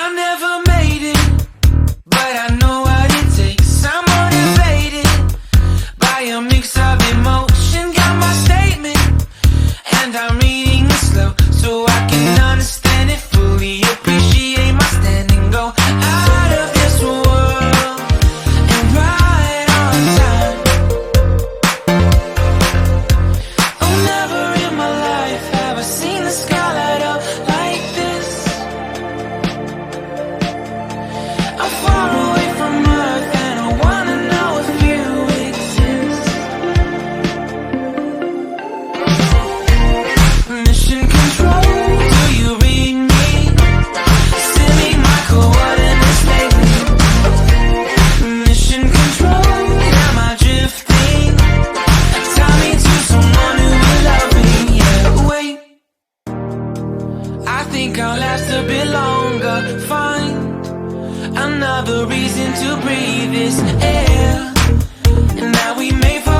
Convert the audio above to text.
I never made it, but I know what it takes. I'm motivated by a mix of emotion. Got my statement, and I'm reading it slow so I can understand it fully. Appreciate my standing, go out of this world and right on time. Oh, never in my life have I seen the sky light up like this. I'm far away from Earth and I wanna know if you exist. Mission control, do you read me? Send me my coordinates lately. Mission control, am I drifting? Tie me to someone who will love me. Yeah, wait, I think I'll last a bit longer. Find another reason to breathe this air. And now we may fall